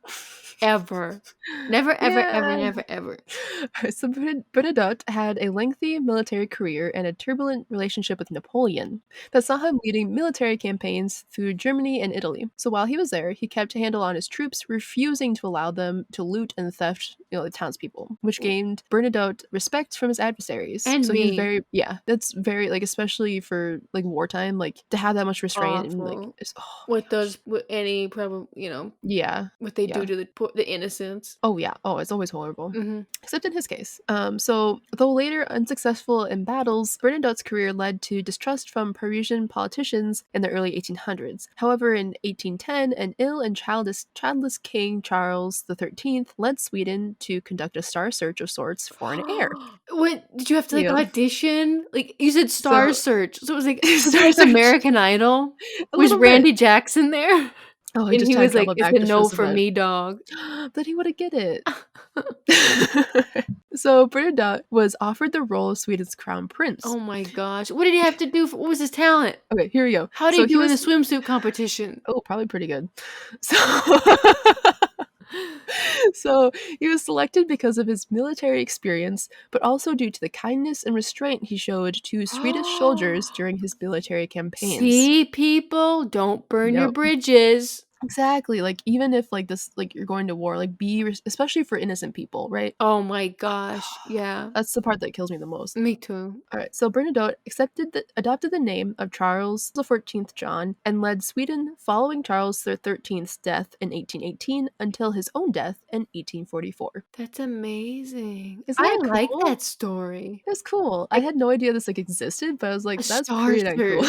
Ever. Never, ever, ever, never, ever. So Bernadotte had a lengthy military career and a turbulent relationship with Napoleon that saw him leading military campaigns through Germany and Italy. So while he was there, he kept a handle on his troops, refusing to allow them to loot and theft, the townspeople, which gained Bernadotte respect from his adversaries. And so me. he's very, that's very like, especially for like wartime, like to have that much restraint and like, with any problem, yeah, what they do to the innocents. Oh yeah. Oh, it's always horrible. Mm-hmm. Except in his case. So though later unsuccessful in battles, Bernadotte's career led to distrust from Parisian politicians in the early 1800s. However, in 1810, an ill and childless King Charles XIII led Sweden to conduct a star search of sorts for an heir. What did you have to like Yeah. audition? Like you said, Star Search. So it was like Star like Search. American Idol. A Was little Randy bit. Jackson there? Oh, And just he was tagged all like, the "It's a actors no this for event. me, dog." But he would have get it. So Bernadotte was offered the role of Sweden's crown prince. Oh my gosh. What did he have to do? What was his talent? Okay, here we go. How did he do in the swimsuit competition? Oh, probably pretty good. So So he was selected because of his military experience, but also due to the kindness and restraint he showed to Swedish soldiers during his military campaigns. See, people, don't burn your bridges. Exactly. Like even if like this, like you're going to war, like especially for innocent people, right? Oh my gosh, yeah. That's the part that kills me the most. Me too. All right. So Bernadotte adopted the name of Charles XIV John and led Sweden following Charles XIII's death in 1818 until his own death in 1844. That's amazing. Isn't that I like cool? that story. It's cool. I had no idea this like existed, but I was like, that's pretty damn cool.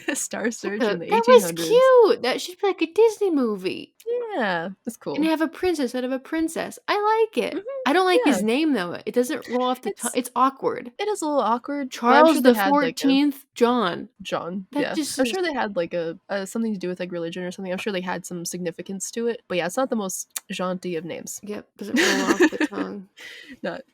A star search in the 1800s. That was cute. That should be like a Disney movie. Yeah, that's cool. And have a princess out of a princess. I like it. Mm-hmm. I don't like his name though. It doesn't roll off the tongue. It's awkward. It is a little awkward. Charles the 14th, John. I'm sure they had like a something to do with like religion or something. I'm sure they had some significance to it. But yeah, it's not the most jaunty of names. Yep, doesn't roll off the tongue.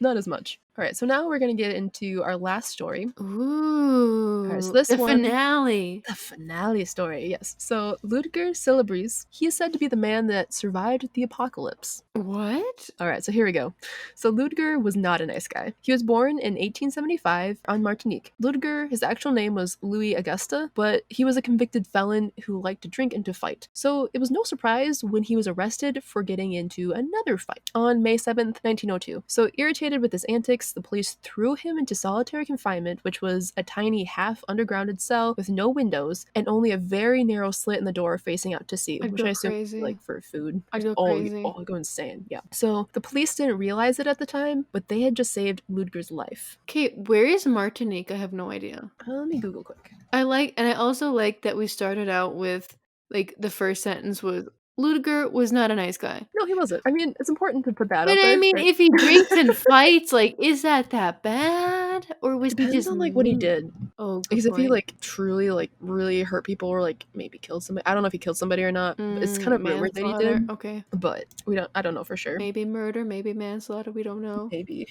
Not as much. All right, so now we're going to get into our last story. Ooh. All right, so this finale. The finale story, yes. So Ludger Celebrys, he is said to be the man that survived the apocalypse. What? All right, so here we go. So Ludger was not a nice guy. He was born in 1875 on Martinique. Ludger, his actual name was Louis Auguste, but he was a convicted felon who liked to drink and to fight. So it was no surprise when he was arrested for getting into another fight on May 7th, 1902. So irritated with his antics, the police threw him into solitary confinement, which was a tiny half-undergrounded cell with no windows and only a very narrow slit in the door facing out to sea, which I assume like for food. I'd go crazy. I'd go insane. Yeah. So the police didn't realize it at the time, but they had just saved Ludger's life. Okay, where is Martinique? I have no idea. Let me Google quick. I also like that we started out with like the first sentence was Ludger was not a nice guy. No, he wasn't. I mean, it's important to put that out there. But I mean, right? if he drinks and fights, like, is that bad? bad, or was he Depends just on, like, what he did. Oh, good Because if he, point. like, truly, like, really hurt people or, like, maybe killed somebody, I don't know if he killed somebody or not, but it's kind of rumored that he Manslaughter, did, okay. but I don't know for sure. Maybe murder, maybe manslaughter, we don't know. Maybe.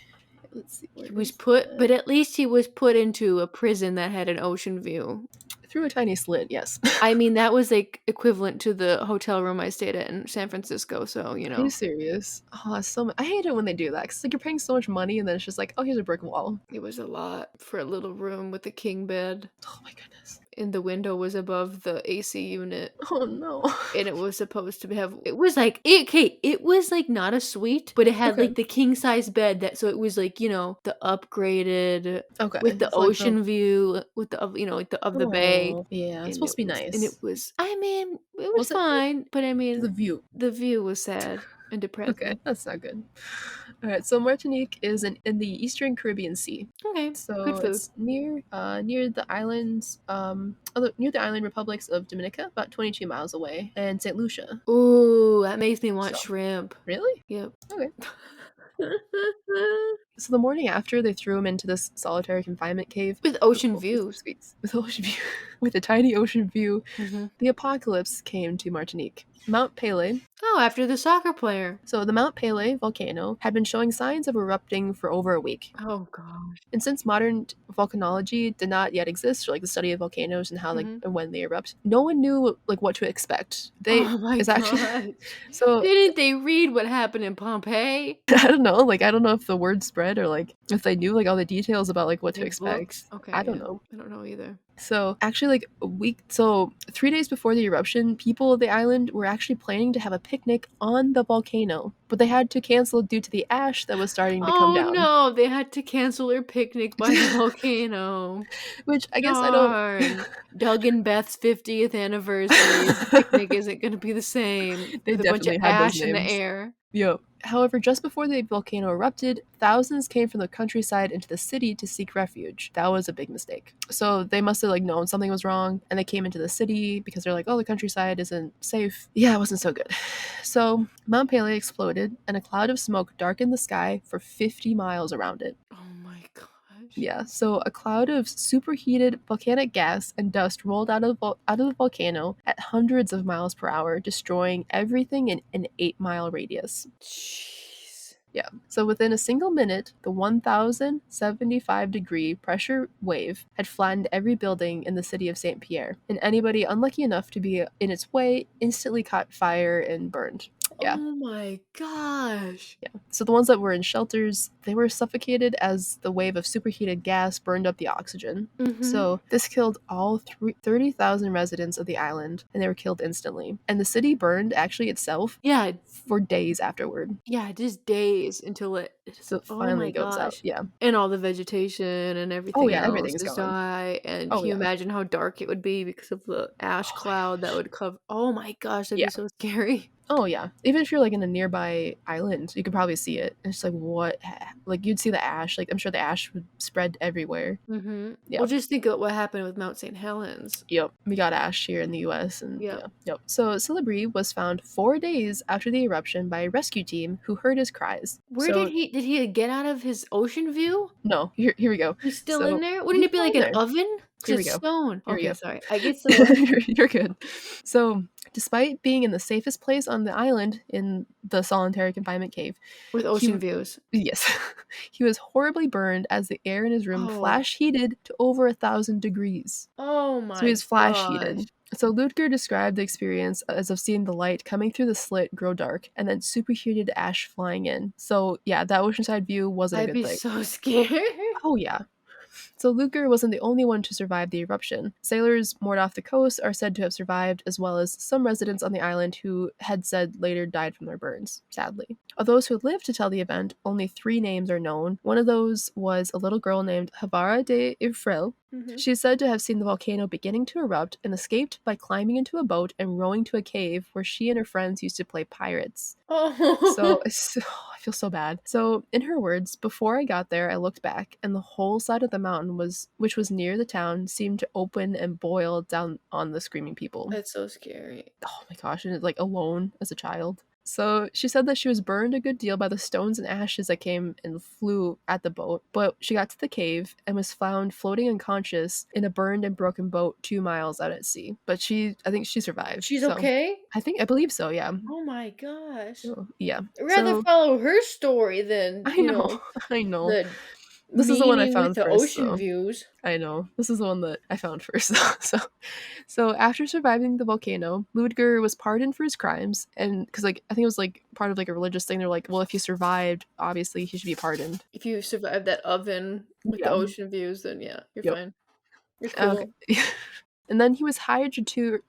Let's see, where He was is put that? but at least he was put into a prison that had an ocean view. Through a tiny slit, yes. I mean, that was, like, equivalent to the hotel room I stayed at in San Francisco, so, you Are you know. serious? Oh, that's so I hate it when they do that, 'cause, like, you're paying so much money, and then it's just like, "Oh, here's a brick wall." It was a lot for a little room with a king bed, Oh my goodness. and the window was above the AC unit. Oh, no. And it was supposed to have it was like it was, like, not a suite, but it had, Okay. like, the king size bed that so it was, like, you know, the upgraded with Okay, the so, like, the ocean view, with the of you know, like, the of the bay, Oh, yeah, it's and supposed to be it nice. was I mean, it was Was it? fine, but I mean, The view. the view was sad and Okay, depressing. that's not good. Alright, so Martinique is in the Eastern Caribbean Sea. Okay, good So food. it's near the islands, near the island republics of Dominica, about 22 miles away, and St. Lucia. Ooh, that makes me want So shrimp. Really? Yep. Okay. So the morning after, they threw him into this solitary confinement cave. With ocean Oh, this is views. sweet. With ocean view, with a tiny ocean view, Mhm. the apocalypse came to Martinique. Mount Pelée. Oh, after the soccer player. So the Mount Pelée volcano had been showing signs of erupting for over a week. Oh gosh. And since modern volcanology did not yet exist, or like the study of volcanoes and how like Mhm. and when they erupt, no one knew like what to expect. Oh my It's actually gosh. so Didn't they read what happened in Pompeii? I don't know, like I don't know if the word spread or like if they knew like all the details about like what to In expect. books? Okay, I don't yeah. know. I don't know either. So actually, like a week, so 3 days before the eruption, people of the island were actually planning to have a picnic on the volcano, but they had to cancel due to the ash that was starting to come Oh down. no, they had to cancel their picnic by the volcano. Which I guess I don't. Darn. Doug and Beth's 50th anniversary picnic isn't gonna be the same They with a bunch of definitely had those ash in the names. air. Yo. However, just before the volcano erupted, thousands came from the countryside into the city to seek refuge. That was a big mistake. So they must have like known something was wrong, and they came into the city because they're like, "Oh, the countryside isn't safe." Yeah, it wasn't so good. So Mount Pelée exploded, and a cloud of smoke darkened the sky for 50 miles around it. Oh my gosh. Yeah, so a cloud of superheated volcanic gas and dust rolled out of the volcano at hundreds of miles per hour, destroying everything in an 8-mile radius. Jeez. Yeah. So within a single minute, the 1,075-degree pressure wave had flattened every building in the city of St. Pierre, and anybody unlucky enough to be in its way instantly caught fire and burned. Yeah. Oh my gosh. Yeah. So the ones that were in shelters, they were suffocated as the wave of superheated gas burned up the oxygen. Mhm. So this killed all 30,000 residents of the island, and they were killed instantly. And the city burned actually itself Yeah, for days afterward. yeah, just days until it's So it oh finally my goes out. gosh. Yeah. And all the vegetation and Oh everything yeah, else everything is is gone. die, and Oh can you yeah. imagine how dark it would be because of the ash Oh my cloud that gosh. would cover oh my gosh, that'd Yeah. be so scary. Oh yeah. Even if you're like in a nearby island, you could probably see it. It's like like you'd see the ash. Like I'm sure the ash would spread everywhere. Mhm. Yeah. Well, just think of what happened with Mount St. Helens. Yep, we got ash here in the US and Yep. yeah, yep. So Silibri was found 4 days after the eruption by a rescue team who heard his cries. Where So did he get out of his ocean view? no, here we go. He's still in So there? Wouldn't he's it be still like in an there. oven? 'Cause Here we it's go. stone. Here we Okay, go. sorry. I get silly. You're good. So despite being in the safest place on the island in the solitary confinement cave, With he ocean views. yes, he was horribly burned as the air in his room Oh. flash heated to over 1,000 degrees. Oh So he my was flash gosh. heated. So Ludger described the experience as of seeing the light coming through the slit grow dark and then superheated ash flying in. So yeah, that oceanside view wasn't a I'd good be thing. so scared. Oh yeah. So Luger wasn't the only one to survive the eruption. Sailors moored off the coast are said to have survived, as well as some residents on the island who had said later died from their burns, sadly. Of those who lived to tell the event, only 3 names are known. One of those was a little girl named Havara de Ifrel. Mhm. She is said to have seen the volcano beginning to erupt and escaped by climbing into a boat and rowing to a cave where she and her friends used to play pirates. So, Oh. I feel so bad. So, in her words, before I got there, I looked back, and the whole side of the mountain which was near the town, seemed to open and boil down on the screaming people. That's so scary. Oh my gosh, and like alone as a child. So she said that she was burned a good deal by the stones and ashes that came and flew at the boat, but she got to the cave and was found floating unconscious in a burned and broken boat 2 miles out at sea. But I think she survived. She's so. okay? I believe so, yeah. Oh my gosh. So, yeah. I'd rather follow her story than, I know. the This is the one I meeting with found the first, ocean though. views. I know. This is the one that I found first. So after surviving the volcano, Ludger was pardoned for his crimes, and because I think it was part of a religious thing. They're like, well, if he survived, obviously he should be pardoned. If you survive that oven with the ocean views, then yeah, you're fine. You're cool. Okay. And then he was hired to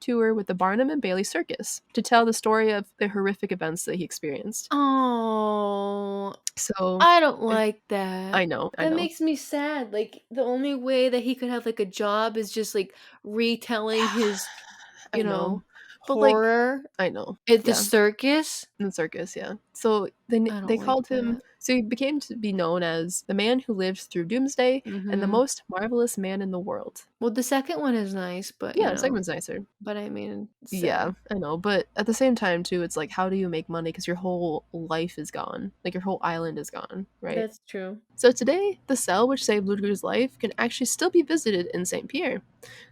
tour with the Barnum and Bailey Circus to tell the story of the horrific events that he experienced. Oh, so I don't like that. I know. That makes me sad. Like, the only way that he could have a job is just retelling his, horror. I know. At the circus. In the circus, yeah. So they called him. So he became to be known as the man who lived through Doomsday and the most marvelous man in the world. Well, the second one is nice, but the second one's nicer. But I mean, sad. Yeah, I know. But at the same time, too, it's how do you make money? Because your whole life is gone. Your whole island is gone, right? That's true. So today, the cell which saved Ludger's life can actually still be visited in St. Pierre.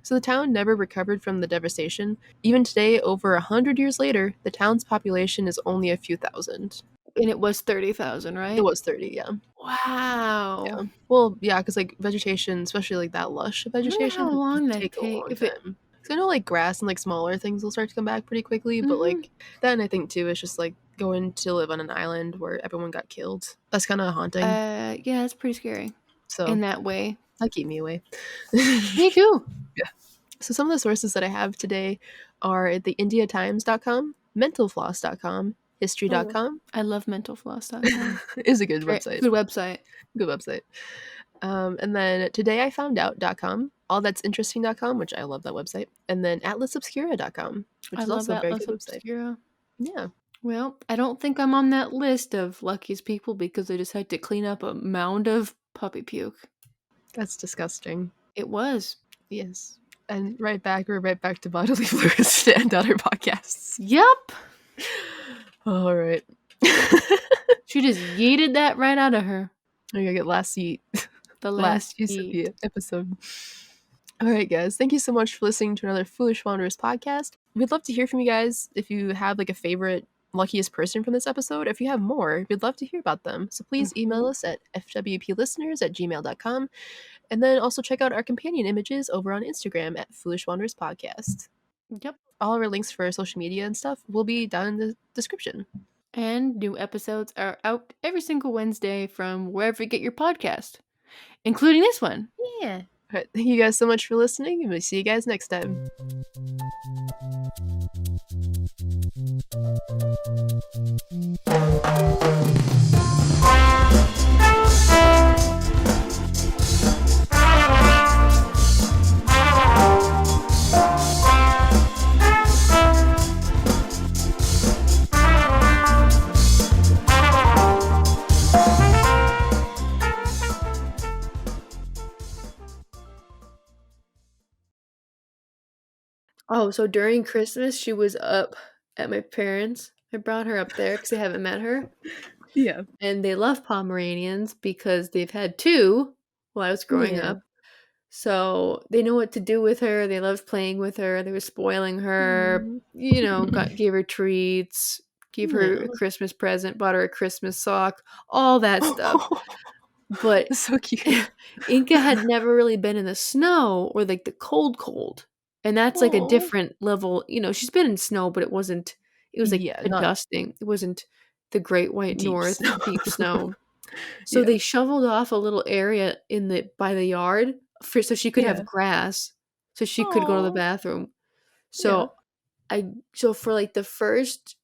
So the town never recovered from the devastation. Even today, over 100 years later, the town's population is only a few thousand. And it was 30,000, right? It was 30, yeah. Wow. Yeah. Well, yeah, because vegetation, especially that lush vegetation, how long that take a long time. Because I know grass and smaller things will start to come back pretty quickly, but then I think too it's just going to live on an island where everyone got killed. That's kind of haunting. Yeah, it's pretty scary. So in that way, that'll keep me away. Me too. Yeah. So some of the sources that I have today are theindiatimes.com, mentalfloss.com, history.com. I love mentalfloss.com. It's a good website. Good website. Good website. And then todayifoundout.com, allthat'sinteresting.com, which I love that website, and then atlasobscura.com, which is also a very good website. Yeah. Well, I don't think I'm on that list of luckiest people because I just had to clean up a mound of puppy puke. That's disgusting. It was. Yes. And we're right back to bodily fluids to end out our podcasts. Yep. All right. She just yeeted that right out of her. I gotta get last yeet. The last use of the episode. All right, guys. Thank you so much for listening to another Foolish Wanderers podcast. We'd love to hear from you guys. If you have a favorite luckiest person from this episode, if you have more, we'd love to hear about them. So please email us at fwplisteners@gmail.com. And then also check out our companion images over on Instagram at Foolish Wanderers Podcast. Yep. All of our links for our social media and stuff will be down in the description. And new episodes are out every single Wednesday from wherever you get your podcast, including this one. Yeah. All right. Thank you guys so much for listening, and we'll see you guys next time. Oh, so during Christmas, she was up at my parents'. I brought her up there because I haven't met her. Yeah. And they love Pomeranians because they've had 2 while I was growing up. So they know what to do with her. They loved playing with her. They were spoiling her, gave her treats, gave her a Christmas present, bought her a Christmas sock, all that stuff. But so cute. Inca had never really been in the snow or the cold. And that's a different level. She's been in snow, but it was adjusting. It wasn't the Great White North deep snow. So they shoveled off a little area by the yard so she could have grass, so she could go to the bathroom. So for the first,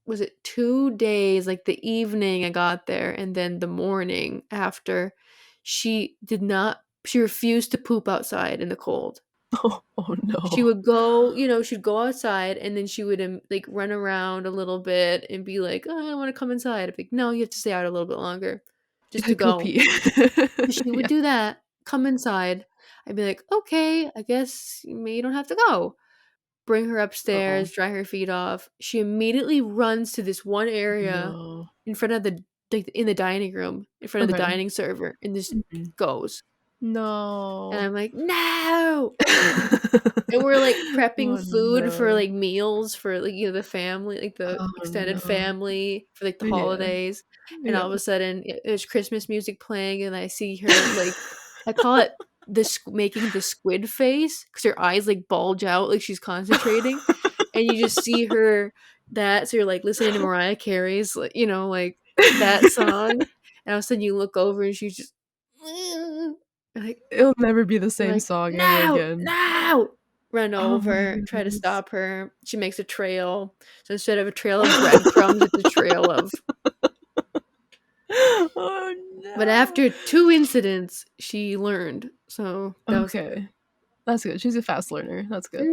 was it 2 days, the evening I got there and then the morning after, she refused to poop outside in the cold. Oh no. She would go, she'd go outside and then she would run around a little bit and be like, oh, I want to come inside. I'd be like, no, you have to stay out a little bit longer just to go. She would do that, come inside. I'd be like, okay, I guess you don't have to go. bring her upstairs, dry her feet off. She immediately runs to this one area in front of in the dining room, in front of the dining server, and just goes. No. And I'm like, no! And we're, like, prepping food for, like, meals for, like, the family, like, the extended family for, like, the holidays. And all of a sudden, there's Christmas music playing, and I see her, like, I call it making the squid face, because her eyes, like, bulge out like she's concentrating. And you just see her so you're, like, listening to Mariah Carey's, like, like, that song. And all of a sudden you look over and she's just like, it'll never be the same like, song no, ever again. No! Run over, try to stop her. She makes a trail. So instead of a trail of breadcrumbs, it's a trail of. Oh no! But after 2 incidents, she learned. So that was okay. That's good. She's a fast learner. That's good.